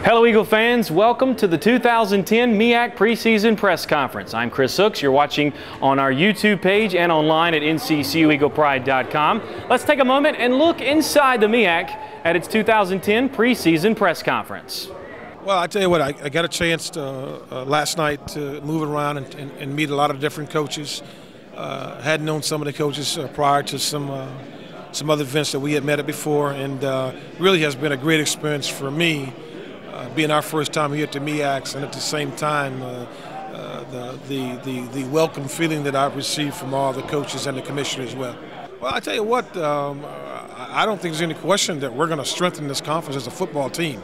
Hello Eagle fans, welcome to the 2010 Meac preseason press conference. I'm Chris Hooks. You're watching on our YouTube page and online at NCCUEaglePride.com. Let's take a moment and look inside the Meac at its 2010 preseason press conference. Well, I tell you what, I got a chance to, last night to move around and meet a lot of different coaches. Hadn't known some of the coaches prior to some other events that we had met at before, and really has been a great experience for me. Being our first time here at the Meacs, and at the same time the welcome feeling that I've received from all the coaches and the commissioner as well. Well, I tell you what, I don't think there's any question that we're going to strengthen this conference as a football team.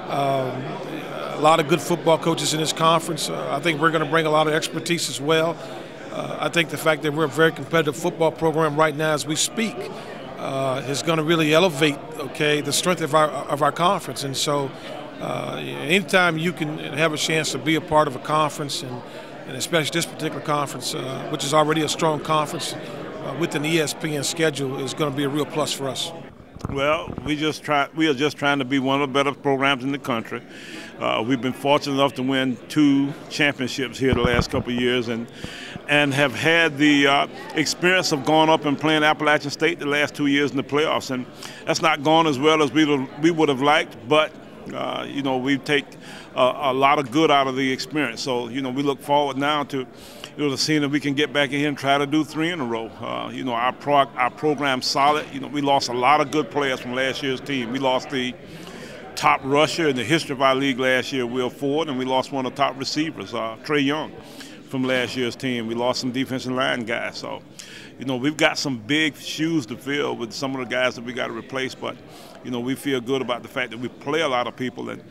A lot of good football coaches in this conference. I think we're going to bring a lot of expertise as well. I think the fact that we're a very competitive football program right now as we speak is going to really elevate, the strength of our conference. And so anytime you can have a chance to be a part of a conference, and especially this particular conference, which is already a strong conference with an ESPN schedule, is going to be a real plus for us. Well, we are just trying to be one of the better programs in the country. We've been fortunate enough to win 2 championships here the last couple of years, and have had the experience of going up and playing Appalachian State the last 2 years in the playoffs, and that's not gone as well as we would have liked, but we take a lot of good out of the experience. So we look forward now to seeing if we can get back in here and try to do 3 in a row. Our program's solid. We lost a lot of good players from last year's team. We lost the top rusher in the history of our league last year, Will Ford, and we lost one of the top receivers, Trey Young, from last year's team. We lost some defensive line guys. So we've got some big shoes to fill with some of the guys that we got to replace, but we feel good about the fact that we play a lot of people, and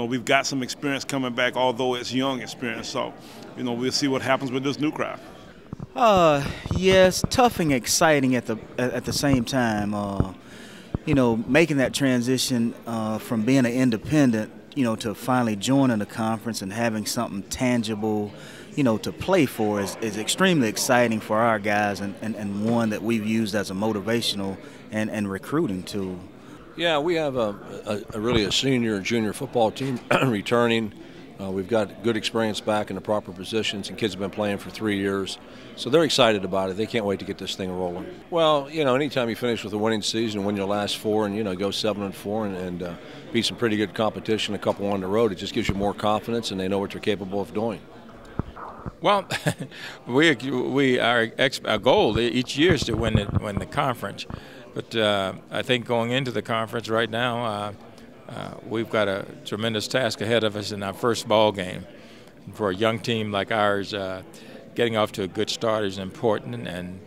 we've got some experience coming back, although it's young experience. So we'll see what happens with this new crowd. Yes, tough and exciting at the same time. Making that transition from being an independent, to finally joining the conference and having something tangible, to play for is extremely exciting for our guys, and one that we've used as a motivational and recruiting tool. Yeah, we have really a senior and junior football team returning. We've got good experience back in the proper positions, and kids have been playing for 3 years. So they're excited about it. They can't wait to get this thing rolling. Well, anytime you finish with a winning season, win your last 4, and go 7-4 and beat some pretty good competition, a couple on the road, it just gives you more confidence, and they know what you're capable of doing. Well, our goal each year is to win the conference. But I think going into the conference right now, we've got a tremendous task ahead of us in our first ball game. And for a young team like ours, getting off to a good start is important, and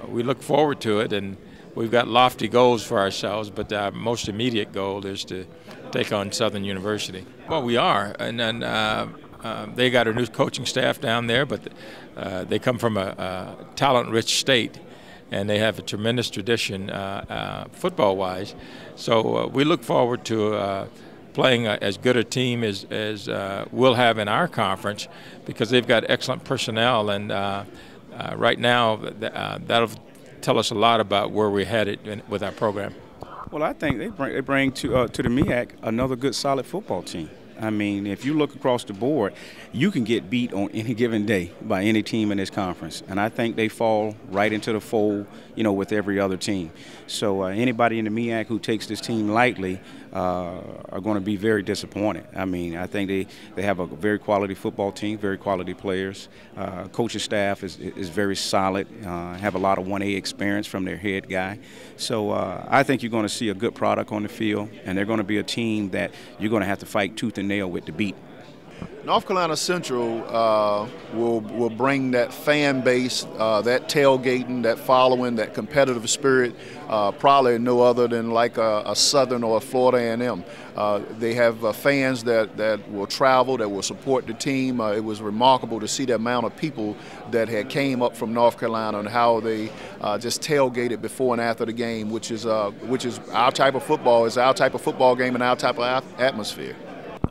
we look forward to it. And we've got lofty goals for ourselves, but our most immediate goal is to take on Southern University. Well, we are, and then they got a new coaching staff down there, but they come from a talent-rich state, and they have a tremendous tradition football-wise. So we look forward to playing as good a team as we'll have in our conference, because they've got excellent personnel, and right now that'll tell us a lot about where we're headed with our program. Well, I think they bring to the Meac another good, solid football team. I mean, if you look across the board, you can get beat on any given day by any team in this conference. And I think they fall right into the fold, with every other team. So anybody in the Meac who takes this team lightly are going to be very disappointed. I mean, I think they have a very quality football team, very quality players. Coaching staff is very solid, have a lot of 1A experience from their head guy. So I think you're going to see a good product on the field, and they're going to be a team that you're going to have to fight tooth and nail with to beat. North Carolina Central will bring that fan base, that tailgating, that following, that competitive spirit, probably no other than like a Southern or a Florida A&M. They have fans that will travel, that will support the team. It was remarkable to see the amount of people that had came up from North Carolina and how they just tailgated before and after the game, which is our type of football. It's our type of football game and our type of atmosphere.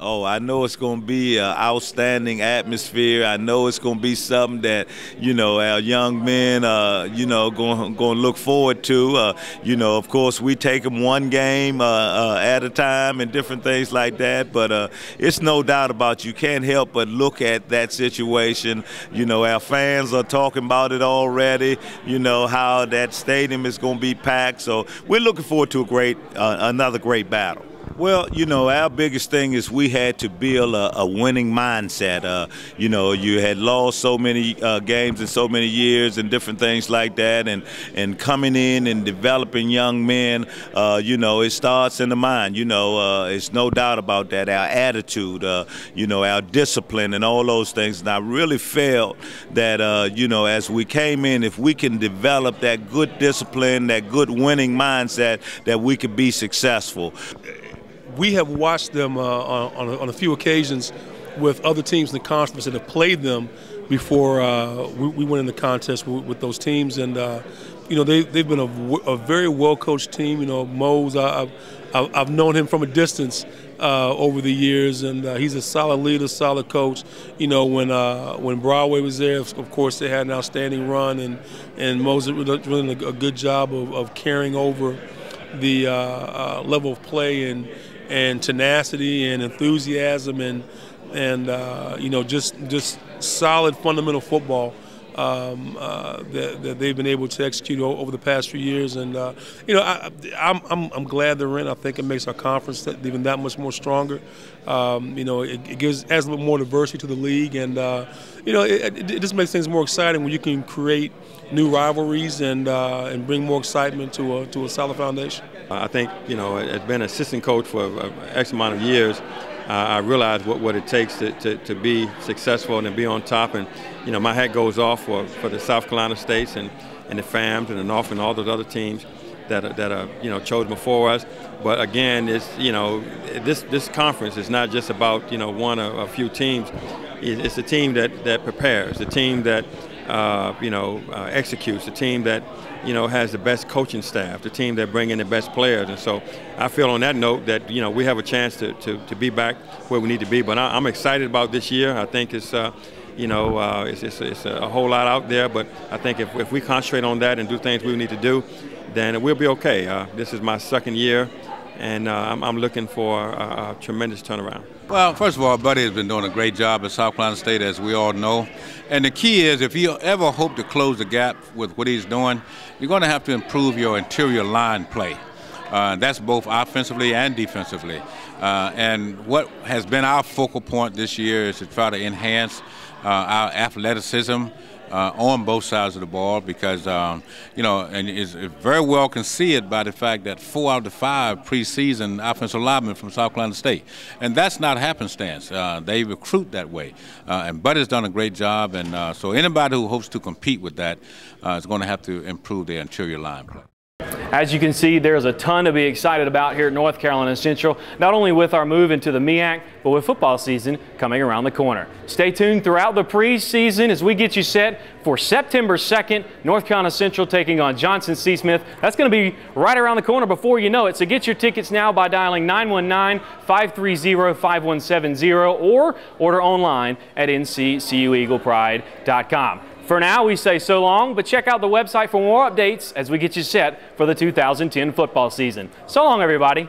oh, I know it's going to be an outstanding atmosphere. I know it's going to be something that, you know, our young men, you know, going to look forward to. You know, of course, we take them one game at a time and different things like that. But it's no doubt about you can't help but look at that situation. You know, our fans are talking about it already. You know how that stadium is going to be packed. So we're looking forward to another great battle. Well, you know, our biggest thing is we had to build a winning mindset. You know, you had lost so many games in so many years and different things like that, and coming in and developing young men, you know, it starts in the mind. You know, it's no doubt about that. Our attitude, you know, our discipline and all those things. And I really felt that, you know, as we came in, if we can develop that good discipline, that good winning mindset, that we could be successful. We have watched them on a few occasions with other teams in the conference and have played them before we went in the contest with those teams. And, you know, they've been a very well-coached team. You know, Mose, I've known him from a distance over the years, and he's a solid leader, solid coach. You know, when Broadway was there, of course, they had an outstanding run, and Mose was doing a good job of carrying over the level of play and tenacity and enthusiasm and you know, just solid fundamental football that they've been able to execute over the past few years. And you know, I'm glad they're in. I think it makes our conference even that much more stronger. You know, it adds a little more diversity to the league, and you know, it just makes things more exciting when you can create new rivalries and bring more excitement to a solid foundation. I think, you know, as been an assistant coach for X amount of years, I realize what it takes to be successful and to be on top. And, you know, my hat goes off for the South Carolina States and the FAMs and the North and all those other teams that are you know, chosen before us. But again, it's, you know, this conference is not just about, you know, one or a few teams. It's a team that prepares, the team that you know, executes, the team that, you know, has the best coaching staff, the team that bring in the best players. And so I feel on that note that, you know, we have a chance to be back where we need to be. But I'm excited about this year. I think it's, you know, it's a whole lot out there. But I think if we concentrate on that and do things we need to do, then we'll be okay. This is my second year, and I'm looking for a tremendous turnaround. Well, first of all, Buddy has been doing a great job at South Carolina State, as we all know. And the key is, if you ever hope to close the gap with what he's doing, you're going to have to improve your interior line play. That's both offensively and defensively. And what has been our focal point this year is to try to enhance our athleticism on both sides of the ball, because, you know, and it very well can see it by the fact that 4 out of the 5 preseason offensive linemen from South Carolina State. And that's not happenstance. They recruit that way. And Buddy's done a great job. And so anybody who hopes to compete with that is going to have to improve their interior line play. As you can see, there's a ton to be excited about here at North Carolina Central, not only with our move into the Meac, but with football season coming around the corner. Stay tuned throughout the preseason as we get you set for September 2nd, North Carolina Central taking on Johnson C. Smith. That's going to be right around the corner before you know it. So get your tickets now by dialing 919-530-5170 or order online at NCCUEaglePride.com. For now, we say so long, but check out the website for more updates as we get you set for the 2010 football season. So long, everybody.